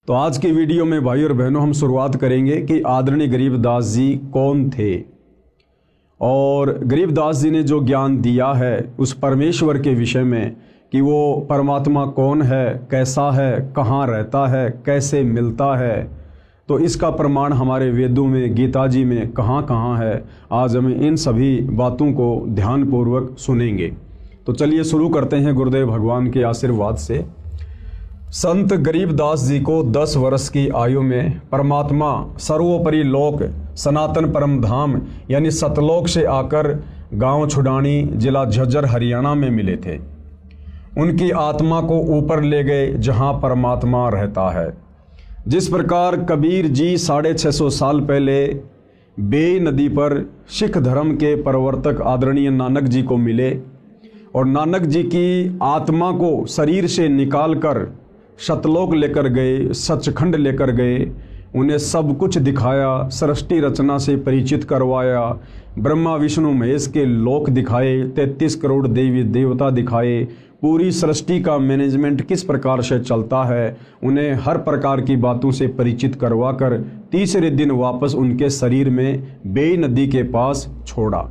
तो आज की वीडियो में भाई और बहनों हम शुरुआत करेंगे कि आदरणीय गरीबदास जी कौन थे और गरीबदास जी ने जो ज्ञान दिया है उस परमेश्वर के विषय में कि वो परमात्मा कौन है, कैसा है, कहाँ रहता है, कैसे मिलता है। तो इसका प्रमाण हमारे वेदों में, गीता जी में कहाँ कहाँ है। आज हम इन सभी बातों को ध्यानपूर्वक सुनेंगे। तो चलिए शुरू करते हैं गुरुदेव भगवान के आशीर्वाद से। संत गरीबदास जी को 10 वर्ष की आयु में परमात्मा सर्वोपरि लोक सनातन परम धाम यानी सतलोक से आकर गांव छुडानी जिला झज्जर हरियाणा में मिले थे। उनकी आत्मा को ऊपर ले गए जहां परमात्मा रहता है। जिस प्रकार कबीर जी 650 साल पहले बेई नदी पर सिख धर्म के प्रवर्तक आदरणीय नानक जी को मिले और नानक जी की आत्मा को शरीर से निकाल कर सतलोक लेकर गए, सचखंड लेकर गए, उन्हें सब कुछ दिखाया, सृष्टि रचना से परिचित करवाया, ब्रह्मा विष्णु महेश के लोक दिखाए, 33 करोड़ देवी देवता दिखाए, पूरी सृष्टि का मैनेजमेंट किस प्रकार से चलता है, उन्हें हर प्रकार की बातों से परिचित करवाकर तीसरे दिन वापस उनके शरीर में बेई नदी के पास छोड़ा।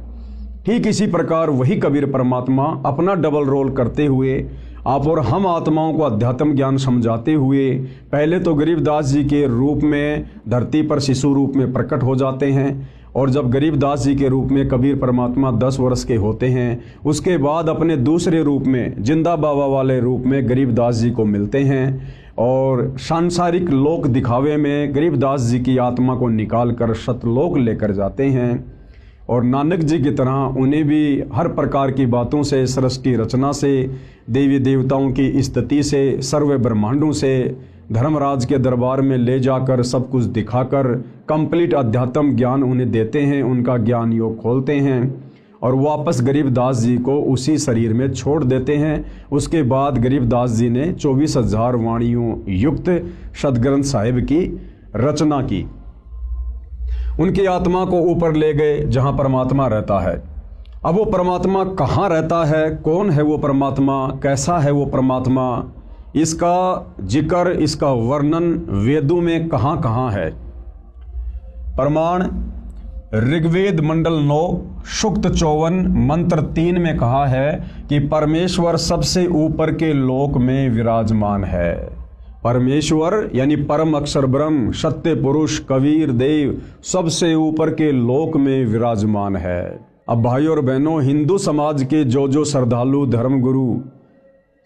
ठीक इसी प्रकार वही कबीर परमात्मा अपना डबल रोल करते हुए आप और हम आत्माओं को अध्यात्म ज्ञान समझाते हुए पहले तो गरीबदास जी के रूप में धरती पर शिशु रूप में प्रकट हो जाते हैं और जब गरीबदास जी के रूप में कबीर परमात्मा 10 वर्ष के होते हैं उसके बाद अपने दूसरे रूप में जिंदा बाबा वाले रूप में गरीबदास जी को मिलते हैं और सांसारिक लोक दिखावे में गरीबदास जी की आत्मा को निकाल कर सतलोक लेकर जाते हैं और नानक जी की तरह उन्हें भी हर प्रकार की बातों से, सृष्टि रचना से, देवी देवताओं की स्थिति से, सर्व ब्रह्मांडों से धर्मराज के दरबार में ले जाकर सब कुछ दिखाकर कंप्लीट अध्यात्म ज्ञान उन्हें देते हैं, उनका ज्ञान योग खोलते हैं और वापस गरीबदास जी को उसी शरीर में छोड़ देते हैं। उसके बाद गरीबदास जी ने 24,000 वाणियों युक्त सदग्रंथ साहिब की रचना की। उनकी आत्मा को ऊपर ले गए जहां परमात्मा रहता है। अब वो परमात्मा कहाँ रहता है, कौन है वो परमात्मा, कैसा है वो परमात्मा, इसका जिक्र, इसका वर्णन वेदों में कहाँ कहाँ है। प्रमाण ऋग्वेद मंडल 9 सूक्त 54 मंत्र 3 में कहा है कि परमेश्वर सबसे ऊपर के लोक में विराजमान है। परमेश्वर यानी परम अक्षर ब्रह्म, सत्य पुरुष, कबीर देव सबसे ऊपर के लोक में विराजमान है। अब भाई और बहनों, हिंदू समाज के जो श्रद्धालु धर्मगुरु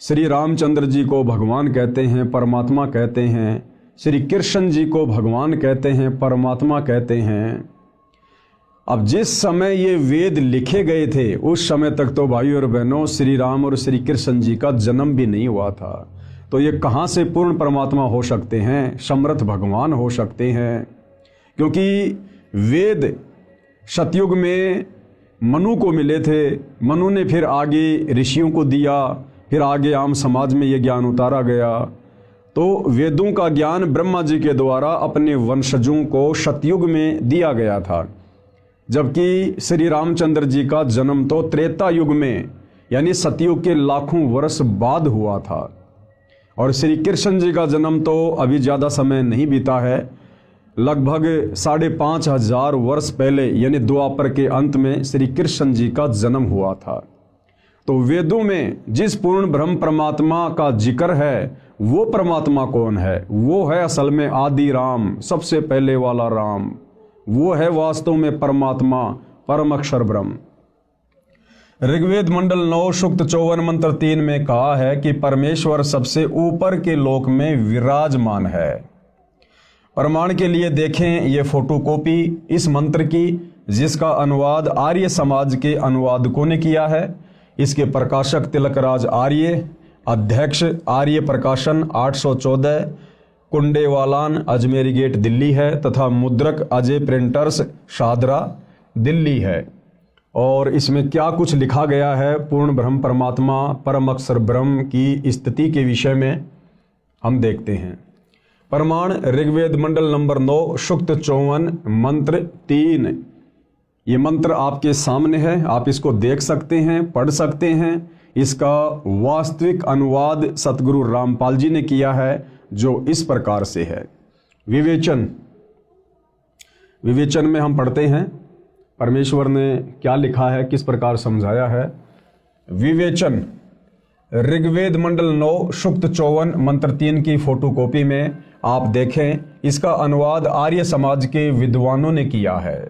श्री रामचंद्र जी को भगवान कहते हैं, परमात्मा कहते हैं, श्री कृष्ण जी को भगवान कहते हैं, परमात्मा कहते हैं। अब जिस समय ये वेद लिखे गए थे उस समय तक तो भाई और बहनों श्री राम और श्री कृष्ण जी का जन्म भी नहीं हुआ था। तो ये कहाँ से पूर्ण परमात्मा हो सकते हैं, समर्थ भगवान हो सकते हैं। क्योंकि वेद सतयुग में मनु को मिले थे, मनु ने फिर आगे ऋषियों को दिया, फिर आगे आम समाज में ये ज्ञान उतारा गया। तो वेदों का ज्ञान ब्रह्मा जी के द्वारा अपने वंशजों को सतयुग में दिया गया था, जबकि श्री रामचंद्र जी का जन्म तो त्रेता युग में यानी सतयुग के लाखों वर्ष बाद हुआ था और श्री कृष्ण जी का जन्म तो अभी ज़्यादा समय नहीं बीता है, लगभग 5,500 वर्ष पहले यानी द्वापर के अंत में श्री कृष्ण जी का जन्म हुआ था। तो वेदों में जिस पूर्ण ब्रह्म परमात्मा का जिक्र है वो परमात्मा कौन है, वो है असल में आदि राम, सबसे पहले वाला राम, वो है वास्तव में परमात्मा, परम अक्षर ब्रह्म। ऋग्वेद मंडल 9 सूक्त 54 मंत्र 3 में कहा है कि परमेश्वर सबसे ऊपर के लोक में विराजमान है। प्रमाण के लिए देखें ये फोटोकॉपी इस मंत्र की, जिसका अनुवाद आर्य समाज के अनुवादकों ने किया है। इसके प्रकाशक तिलकराज आर्य, अध्यक्ष आर्य प्रकाशन 814 कुंडेवालान अजमेरी गेट दिल्ली है तथा मुद्रक अजय प्रिंटर्स शादरा दिल्ली है। और इसमें क्या कुछ लिखा गया है पूर्ण ब्रह्म परमात्मा परम अक्षर ब्रह्म की स्थिति के विषय में हम देखते हैं। प्रमाण ऋग्वेद मंडल नंबर 9 सूक्त 54 मंत्र 3। ये मंत्र आपके सामने है, आप इसको देख सकते हैं, पढ़ सकते हैं। इसका वास्तविक अनुवाद सतगुरु रामपाल जी ने किया है। जो इस प्रकार से है। विवेचन में हम पढ़ते हैं परमेश्वर ने क्या लिखा है, किस प्रकार समझाया है। विवेचन ऋग्वेद मंडल 9 सूक्त 54 मंत्र 3 की फोटोकॉपी में आप देखें। इसका अनुवाद आर्य समाज के विद्वानों ने किया है।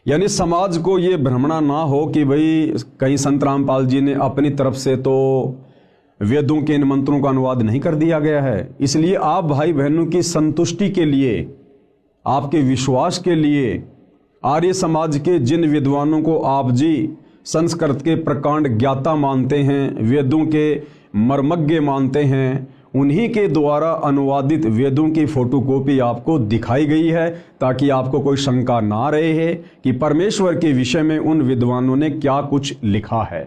यानी समाज को ये भ्रमणा ना हो कि भाई कहीं संत रामपाल जी ने अपनी तरफ से तो वेदों के इन मंत्रों का अनुवाद नहीं कर दिया गया है। इसलिए आप भाई बहनों की संतुष्टि के लिए, आपके विश्वास के लिए आर्य समाज के जिन विद्वानों को आप जी संस्कृत के प्रकांड ज्ञाता मानते हैं, वेदों के मर्मज्ञ मानते हैं, उन्हीं के द्वारा अनुवादित वेदों की फोटोकॉपी आपको दिखाई गई है, ताकि आपको कोई शंका ना रहे है कि परमेश्वर के विषय में उन विद्वानों ने क्या कुछ लिखा है।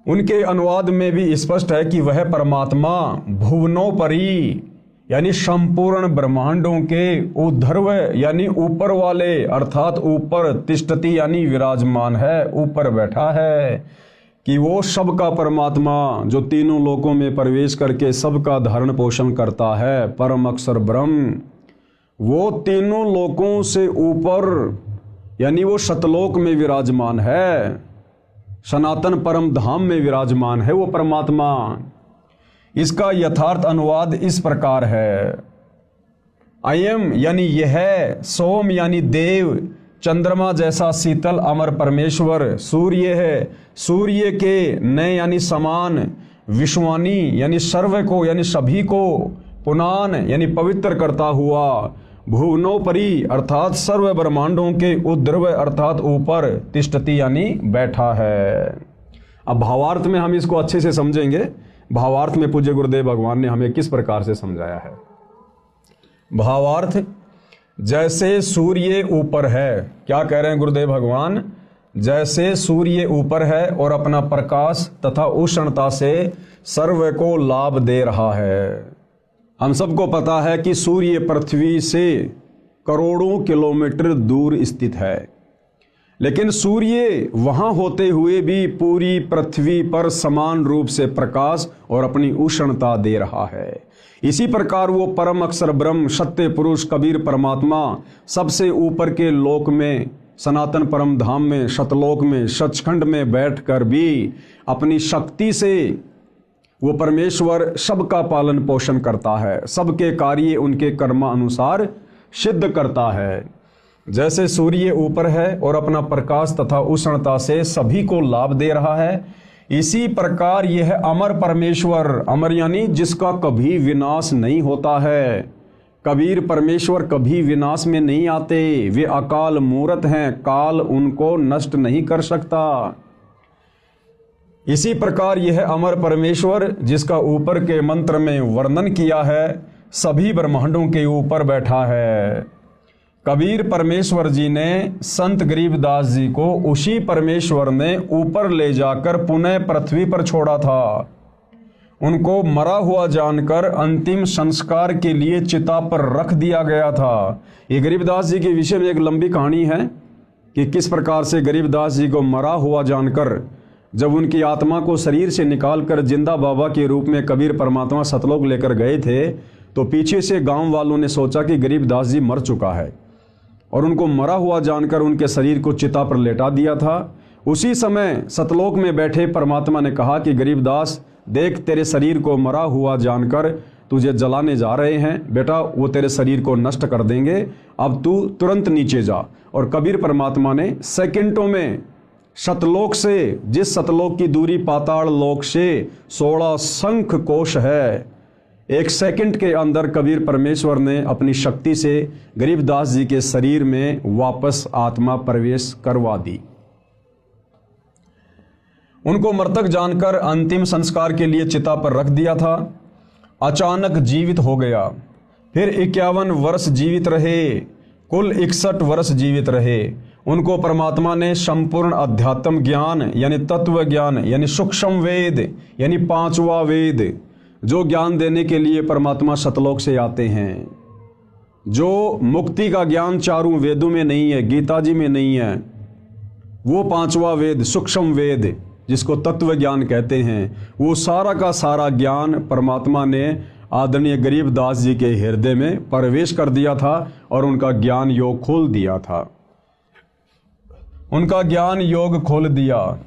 उनके अनुवाद में भी स्पष्ट है कि वह परमात्मा भुवनोपरि यानी संपूर्ण ब्रह्मांडों के ऊर्ध्व यानी ऊपर वाले अर्थात ऊपर तिष्ठति यानी विराजमान है, ऊपर बैठा है, कि वो सबका परमात्मा जो तीनों लोकों में प्रवेश करके सबका धारण पोषण करता है, परम अक्षर ब्रह्म, वो तीनों लोकों से ऊपर यानी वो सतलोक में विराजमान है, सनातन परम धाम में विराजमान है वो परमात्मा। इसका यथार्थ अनुवाद इस प्रकार है। अयम यानी यह, सोम यानी देव, चंद्रमा जैसा शीतल अमर परमेश्वर, सूर्य है, सूर्य के नए यानी समान, विश्वानी यानी सर्व को यानी सभी को, पुनान यानी पवित्र करता हुआ, भुवनोपरि अर्थात सर्व ब्रह्मांडों के ऊर्ध्व अर्थात ऊपर, तिष्ठति यानी बैठा है। अब भावार्थ में हम इसको अच्छे से समझेंगे। भावार्थ में पूज्य गुरुदेव भगवान ने हमें किस प्रकार से समझाया है। भावार्थ, जैसे सूर्य ऊपर है, क्या कह रहे हैं गुरुदेव भगवान, जैसे सूर्य ऊपर है और अपना प्रकाश तथा उष्णता से सर्व को लाभ दे रहा है। हम सबको पता है कि सूर्य पृथ्वी से करोड़ों किलोमीटर दूर स्थित है, लेकिन सूर्य वहां होते हुए भी पूरी पृथ्वी पर समान रूप से प्रकाश और अपनी उष्णता दे रहा है। इसी प्रकार वो परम अक्षर ब्रह्म, सत्य पुरुष कबीर परमात्मा सबसे ऊपर के लोक में, सनातन परम धाम में, सतलोक में, सचखंड में बैठकर भी अपनी शक्ति से वो परमेश्वर सबका पालन पोषण करता है, सबके कार्य उनके कर्मानुसार सिद्ध करता है। जैसे सूर्य ऊपर है और अपना प्रकाश तथा उष्णता से सभी को लाभ दे रहा है, इसी प्रकार यह अमर परमेश्वर, अमर यानी जिसका कभी विनाश नहीं होता है, कबीर परमेश्वर कभी विनाश में नहीं आते, वे अकाल मूर्त हैं, काल उनको नष्ट नहीं कर सकता। इसी प्रकार यह अमर परमेश्वर जिसका ऊपर के मंत्र में वर्णन किया है, सभी ब्रह्मांडों के ऊपर बैठा है। कबीर परमेश्वर जी ने संत गरीबदास जी को उसी परमेश्वर ने ऊपर ले जाकर पुनः पृथ्वी पर छोड़ा था। उनको मरा हुआ जानकर अंतिम संस्कार के लिए चिता पर रख दिया गया था। ये गरीबदास जी के विषय में एक लंबी कहानी है कि किस प्रकार से गरीबदास जी को मरा हुआ जानकर जब उनकी आत्मा को शरीर से निकालकर जिंदा बाबा के रूप में कबीर परमात्मा सतलोक लेकर गए थे, तो पीछे से गांव वालों ने सोचा कि गरीबदास जी मर चुका है और उनको मरा हुआ जानकर उनके शरीर को चिता पर लेटा दिया था। उसी समय सतलोक में बैठे परमात्मा ने कहा कि गरीबदास देख, तेरे शरीर को मरा हुआ जानकर तुझे जलाने जा रहे हैं बेटा, वो तेरे शरीर को नष्ट कर देंगे, अब तू तुरंत नीचे जा। और कबीर परमात्मा ने सेकंडों में सतलोक से, जिस सतलोक की दूरी पाताल लोक से 16 शंख कोश है, एक सेकंड के अंदर कबीर परमेश्वर ने अपनी शक्ति से गरीबदास जी के शरीर में वापस आत्मा प्रवेश करवा दी। उनको मृतक जानकर अंतिम संस्कार के लिए चिता पर रख दिया था। अचानक जीवित हो गया। फिर 51 वर्ष जीवित रहे, कुल 61 वर्ष जीवित रहे। उनको परमात्मा ने संपूर्ण अध्यात्म ज्ञान यानी तत्व ज्ञान यानी सूक्ष्म वेद यानी 5वां वेद जो ज्ञान देने के लिए परमात्मा सतलोक से आते हैं, जो मुक्ति का ज्ञान चारों वेदों में नहीं है, गीता जी में नहीं है, वो 5वां वेद सूक्ष्म वेद जिसको तत्व ज्ञान कहते हैं, वो सारा का सारा ज्ञान परमात्मा ने आदरणीय गरीबदास जी के हृदय में प्रवेश कर दिया था और उनका ज्ञान योग खोल दिया था। उनका ज्ञान योग खोल दिया।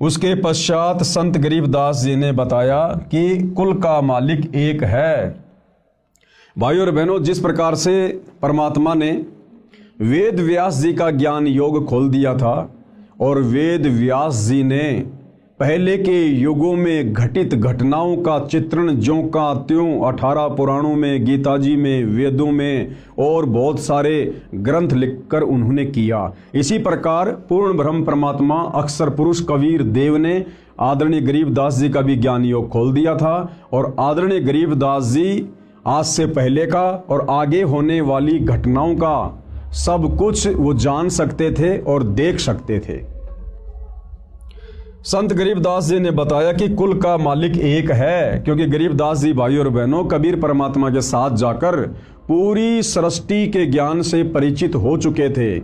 उसके पश्चात संत गरीबदास जी ने बताया कि कुल का मालिक एक है। भाइयों और बहनों, जिस प्रकार से परमात्मा ने वेद व्यास जी का ज्ञान योग खोल दिया था और वेद व्यास जी ने पहले के युगों में घटित घटनाओं का चित्रण ज्यों का त्यों 18 पुराणों में, गीता जी में, वेदों में और बहुत सारे ग्रंथ लिखकर उन्होंने किया, इसी प्रकार पूर्ण ब्रह्म परमात्मा अक्षर पुरुष कबीर देव ने आदरणीय गरीबदास जी का भी ज्ञान योग खोल दिया था। और आदरणीय गरीबदास जी आज से पहले का और आगे होने वाली घटनाओं का सब कुछ वो जान सकते थे और देख सकते थे। संत गरीबदास जी ने बताया कि कुल का मालिक एक है, क्योंकि गरीबदास जी भाइयों और बहनों कबीर परमात्मा के साथ जाकर पूरी सृष्टि के ज्ञान से परिचित हो चुके थे।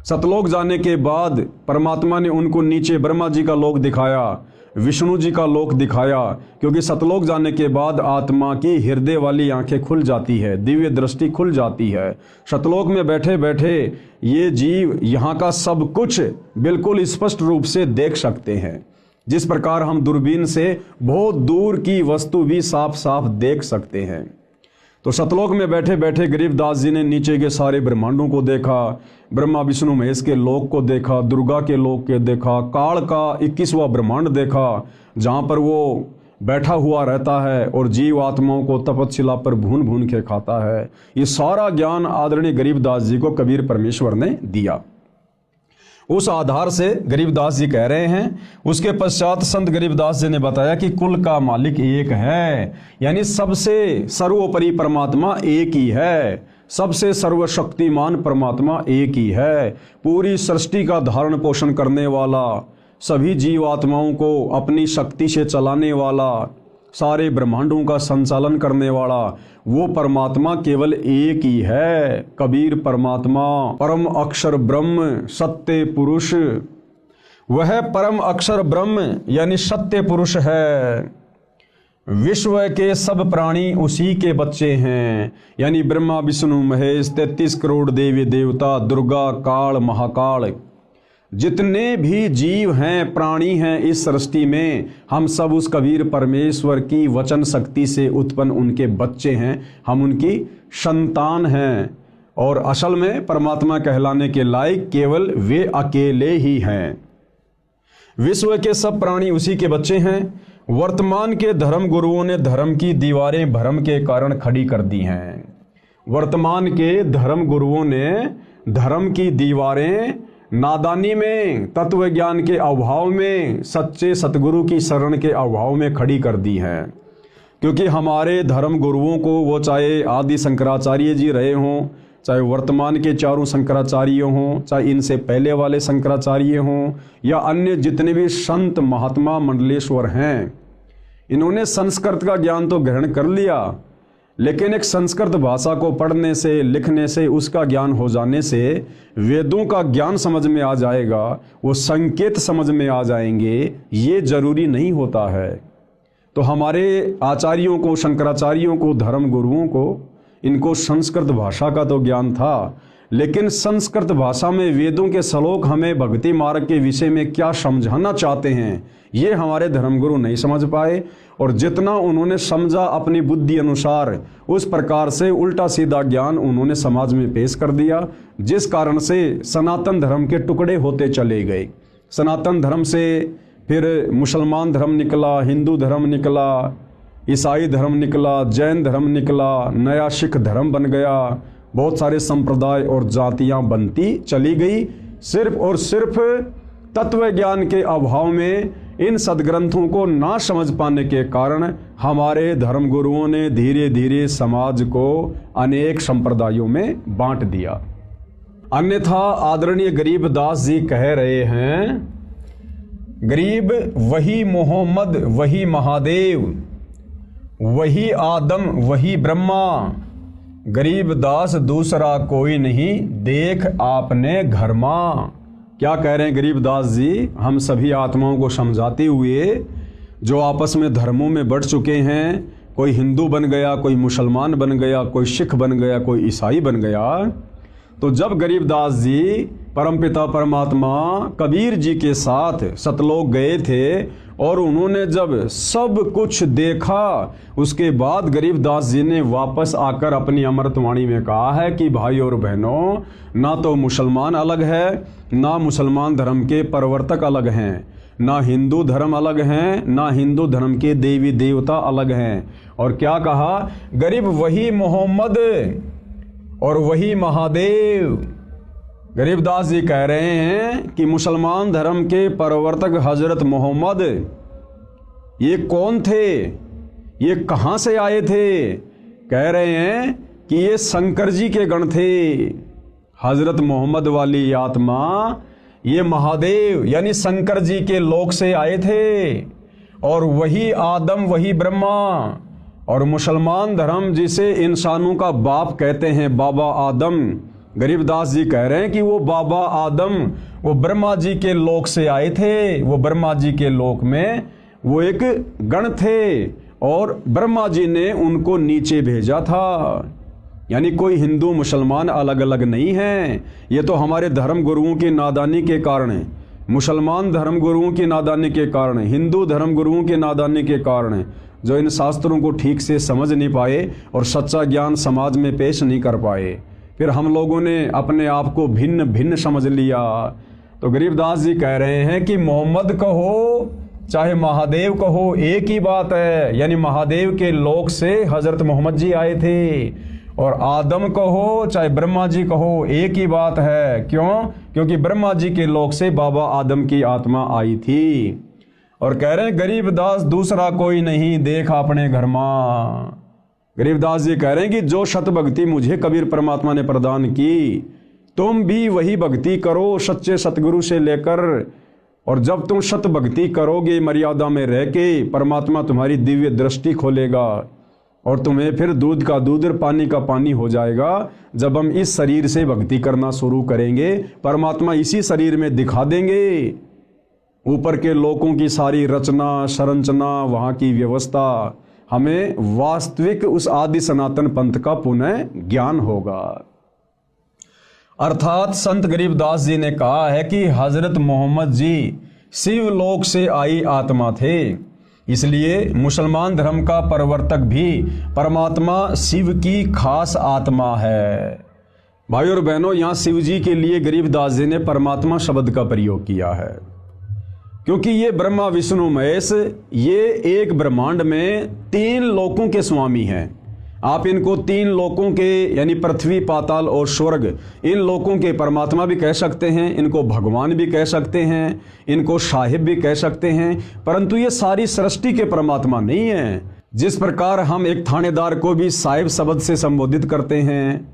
सतलोक जाने के बाद परमात्मा ने उनको नीचे ब्रह्मा जी का लोक दिखाया, विष्णु जी का लोक दिखाया, क्योंकि सतलोक जाने के बाद आत्मा की हृदय वाली आंखें खुल जाती है, दिव्य दृष्टि खुल जाती है। सतलोक में बैठे बैठे ये जीव यहाँ का सब कुछ बिल्कुल स्पष्ट रूप से देख सकते हैं, जिस प्रकार हम दूरबीन से बहुत दूर की वस्तु भी साफ साफ देख सकते हैं। तो सतलोक में बैठे बैठे गरीबदास जी ने नीचे के सारे ब्रह्मांडों को देखा, ब्रह्मा विष्णु महेश के लोक को देखा, दुर्गा के लोक के देखा, काल का 21वां ब्रह्मांड देखा जहाँ पर वो बैठा हुआ रहता है और जीव आत्माओं को तपतशिला पर भून भून के खाता है। ये सारा ज्ञान आदरणीय गरीबदास जी को कबीर परमेश्वर ने दिया। उस आधार से गरीबदास जी कह रहे हैं। उसके पश्चात संत गरीबदास जी ने बताया कि कुल का मालिक एक है, यानी सबसे सर्वोपरि परमात्मा एक ही है, सबसे सर्वशक्तिमान परमात्मा एक ही है, पूरी सृष्टि का धारण पोषण करने वाला, सभी जीवात्माओं को अपनी शक्ति से चलाने वाला, सारे ब्रह्मांडों का संचालन करने वाला वो परमात्मा केवल एक ही है, कबीर परमात्मा, परम अक्षर ब्रह्म, सत्य पुरुष। वह परम अक्षर ब्रह्म यानी सत्य पुरुष है। विश्व के सब प्राणी उसी के बच्चे हैं, यानी ब्रह्मा विष्णु महेश, 33 करोड़ देवी देवता, दुर्गा, काल, महाकाल, जितने भी जीव हैं, प्राणी हैं इस सृष्टि में, हम सब उस कबीर परमेश्वर की वचन शक्ति से उत्पन्न उनके बच्चे हैं, हम उनकी संतान हैं। और असल में परमात्मा कहलाने के लायक केवल वे अकेले ही हैं। विश्व के सब प्राणी उसी के बच्चे हैं। वर्तमान के धर्म गुरुओं ने धर्म की दीवारें भ्रम के कारण खड़ी कर दी हैं। वर्तमान के धर्म गुरुओं ने धर्म की दीवारें नादानी में, तत्व ज्ञान के अभाव में, सच्चे सतगुरु की शरण के अभाव में खड़ी कर दी हैं। क्योंकि हमारे धर्म गुरुओं को, वो चाहे आदि शंकराचार्य जी रहे हों, चाहे वर्तमान के चारों शंकराचार्य हों, चाहे इनसे पहले वाले शंकराचार्य हों, या अन्य जितने भी संत महात्मा मंडलेश्वर हैं, इन्होंने संस्कृत का ज्ञान तो ग्रहण कर लिया, लेकिन एक संस्कृत भाषा को पढ़ने से, लिखने से, उसका ज्ञान हो जाने से वेदों का ज्ञान समझ में आ जाएगा, वो संकेत समझ में आ जाएंगे, ये जरूरी नहीं होता है। तो हमारे आचार्यों को, शंकराचार्यों को, धर्म गुरुओं को, इनको संस्कृत भाषा का तो ज्ञान था, लेकिन संस्कृत भाषा में वेदों के श्लोक हमें भक्ति मार्ग के विषय में क्या समझाना चाहते हैं, ये हमारे धर्मगुरु नहीं समझ पाए। और जितना उन्होंने समझा अपनी बुद्धि अनुसार, उस प्रकार से उल्टा सीधा ज्ञान उन्होंने समाज में पेश कर दिया, जिस कारण से सनातन धर्म के टुकड़े होते चले गए। सनातन धर्म से फिर मुसलमान धर्म निकला, हिंदू धर्म निकला, ईसाई धर्म निकला, जैन धर्म निकला, नया सिख धर्म बन गया, बहुत सारे संप्रदाय और जातियां बनती चली गई, सिर्फ और सिर्फ तत्व ज्ञान के अभाव में, इन सदग्रंथों को ना समझ पाने के कारण हमारे धर्मगुरुओं ने धीरे धीरे समाज को अनेक संप्रदायों में बांट दिया। अन्यथा आदरणीय गरीबदास जी कह रहे हैं, गरीब वही मोहम्मद, वही महादेव, वही आदम, वही ब्रह्मा, गरीबदास दूसरा कोई नहीं, देख आपने घर मां। क्या कह रहे हैं गरीबदास जी? हम सभी आत्माओं को समझाते हुए जो आपस में धर्मों में बढ़ चुके हैं, कोई हिंदू बन गया, कोई मुसलमान बन गया, कोई सिख बन गया, कोई ईसाई बन गया, तो जब गरीबदास जी परमपिता परमात्मा कबीर जी के साथ सतलोक गए थे और उन्होंने जब सब कुछ देखा, उसके बाद गरीबदास जी ने वापस आकर अपनी अमृतवाणी में कहा है कि भाई और बहनों, ना तो मुसलमान अलग है, ना मुसलमान धर्म के प्रवर्तक अलग हैं, ना हिंदू धर्म अलग हैं, ना हिंदू धर्म के देवी देवता अलग हैं। और क्या कहा? गरीब वही मोहम्मद और वही महादेव। गरीबदास जी कह रहे हैं कि मुसलमान धर्म के प्रवर्तक हजरत मोहम्मद ये कौन थे, ये कहाँ से आए थे? कह रहे हैं कि ये शंकर जी के गण थे। हजरत मोहम्मद वाली आत्मा ये महादेव यानी शंकर जी के लोक से आए थे, और वही आदम वही ब्रह्मा। और मुसलमान धर्म जिसे इंसानों का बाप कहते हैं, बाबा आदम, गरीबदास जी कह रहे हैं कि वो बाबा आदम वो ब्रह्मा जी के लोक से आए थे। वो ब्रह्मा जी के लोक में वो एक गण थे और ब्रह्मा जी ने उनको नीचे भेजा था। यानी कोई हिंदू मुसलमान अलग अलग नहीं है। ये तो हमारे धर्म गुरुओं की नादानी के कारण है, मुसलमान धर्म गुरुओं की नादानी के कारण, हिंदू धर्म गुरुओं की नादानी के कारण, जो इन शास्त्रों को ठीक से समझ नहीं पाए और सच्चा ज्ञान समाज में पेश नहीं कर पाए। फिर हम लोगों ने अपने आप को भिन्न भिन्न समझ लिया। तो गरीबदास जी कह रहे हैं कि मोहम्मद कहो चाहे महादेव कहो, एक ही बात है। यानी महादेव के लोक से हजरत मोहम्मद जी आए थे, और आदम कहो चाहे ब्रह्मा जी कहो, एक ही बात है। क्यों? क्योंकि ब्रह्मा जी के लोक से बाबा आदम की आत्मा आई थी। और कह रहे हैं गरीबदास दूसरा कोई नहीं देख अपने घर में। गरीबदास जी कह रहे हैं कि जो शत भक्ति मुझे कबीर परमात्मा ने प्रदान की, तुम भी वही भक्ति करो सच्चे सतगुरु से लेकर। और जब तुम शत भक्ति करोगे मर्यादा में रह के, परमात्मा तुम्हारी दिव्य दृष्टि खोलेगा और तुम्हें फिर दूध का दूध और पानी का पानी हो जाएगा। जब हम इस शरीर से भक्ति करना शुरू करेंगे, परमात्मा इसी शरीर में दिखा देंगे। ऊपर के लोकों की सारी रचना संरचना, वहाँ की व्यवस्था, हमें वास्तविक उस आदि सनातन पंथ का पुनः ज्ञान होगा। अर्थात संत गरीबदास जी ने कहा है कि हजरत मोहम्मद जी शिवलोक से आई आत्मा थे, इसलिए मुसलमान धर्म का प्रवर्तक भी परमात्मा शिव की खास आत्मा है। भाई और बहनों, यहाँ शिव जी के लिए गरीबदास जी ने परमात्मा शब्द का प्रयोग किया है, क्योंकि ये ब्रह्मा विष्णु महेश ये एक ब्रह्मांड में 3 लोकों के स्वामी हैं। आप इनको 3 लोकों के यानी पृथ्वी पाताल और स्वर्ग, इन लोकों के परमात्मा भी कह सकते हैं, इनको भगवान भी कह सकते हैं, इनको साहिब भी कह सकते हैं। परंतु ये सारी सृष्टि के परमात्मा नहीं है। जिस प्रकार हम एक थानेदार को भी साहिब शब्द से संबोधित करते हैं,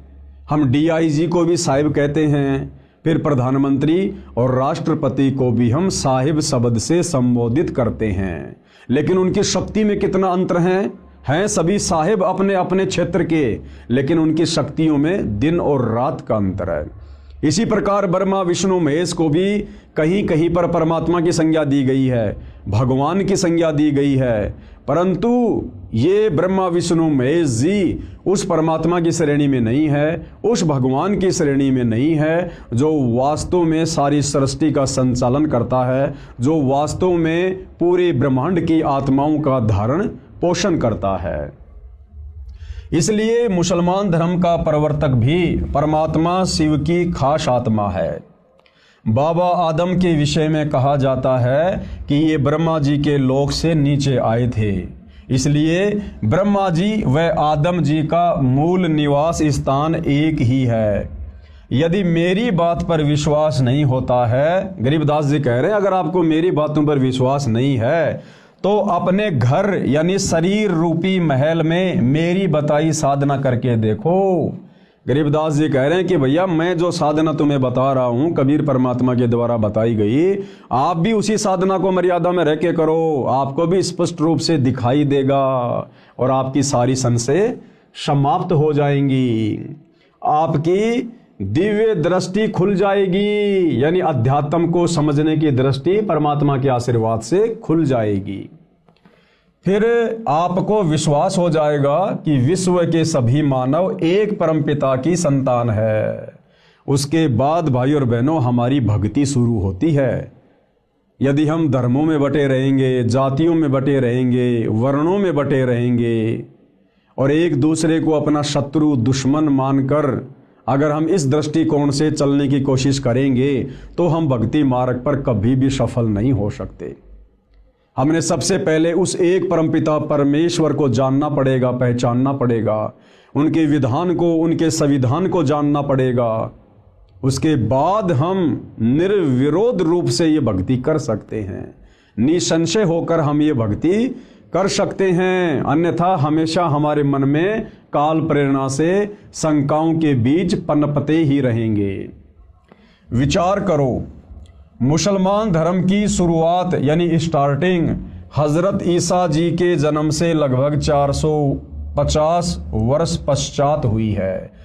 हम DIG को भी साहिब कहते हैं, फिर प्रधानमंत्री और राष्ट्रपति को भी हम साहिब शब्द से संबोधित करते हैं। लेकिन उनकी शक्ति में कितना अंतर है? हैं सभी साहिब अपने अपने क्षेत्र के, लेकिन उनकी शक्तियों में दिन और रात का अंतर है। इसी प्रकार ब्रह्मा विष्णु महेश को भी कहीं कहीं पर परमात्मा की संज्ञा दी गई है, भगवान की संज्ञा दी गई है, परंतु ये ब्रह्मा विष्णु महेश जी उस परमात्मा की श्रेणी में नहीं है, उस भगवान की श्रेणी में नहीं है जो वास्तव में सारी सृष्टि का संचालन करता है, जो वास्तव में पूरे ब्रह्मांड की आत्माओं का धारण पोषण करता है। इसलिए मुसलमान धर्म का प्रवर्तक भी परमात्मा शिव की खास आत्मा है। बाबा आदम के विषय में कहा जाता है कि ये ब्रह्मा जी के लोक से नीचे आए थे, इसलिए ब्रह्मा जी व आदम जी का मूल निवास स्थान एक ही है। यदि मेरी बात पर विश्वास नहीं होता है, गरीबदास जी कह रहे हैं, अगर आपको मेरी बातों पर विश्वास नहीं है तो अपने घर यानी शरीर रूपी महल में मेरी बताई साधना करके देखो। गरीबदास जी कह रहे हैं कि भैया मैं जो साधना तुम्हें बता रहा हूँ कबीर परमात्मा के द्वारा बताई गई, आप भी उसी साधना को मर्यादा में रह के करो, आपको भी स्पष्ट रूप से दिखाई देगा और आपकी सारी संशय समाप्त हो जाएंगी। आपकी दिव्य दृष्टि खुल जाएगी, यानी अध्यात्म को समझने की दृष्टि परमात्मा के आशीर्वाद से खुल जाएगी। फिर आपको विश्वास हो जाएगा कि विश्व के सभी मानव एक परमपिता की संतान है। उसके बाद भाई और बहनों हमारी भक्ति शुरू होती है। यदि हम धर्मों में बटे रहेंगे, जातियों में बटे रहेंगे, वर्णों में बटे रहेंगे और एक दूसरे को अपना शत्रु दुश्मन मानकर अगर हम इस दृष्टिकोण से चलने की कोशिश करेंगे तो हम भक्ति मार्ग पर कभी भी सफल नहीं हो सकते। हमने सबसे पहले उस एक परमपिता परमेश्वर को जानना पड़ेगा, पहचानना पड़ेगा, उनके विधान को, उनके संविधान को जानना पड़ेगा। उसके बाद हम निर्विरोध रूप से ये भक्ति कर सकते हैं, निसंशय होकर हम ये भक्ति कर सकते हैं। अन्यथा हमेशा हमारे मन में काल प्रेरणा से शंकाओं के बीज पनपते ही रहेंगे। विचार करो, मुसलमान धर्म की शुरुआत यानी स्टार्टिंग हजरत ईसा जी के जन्म से लगभग 450 वर्ष पश्चात हुई है।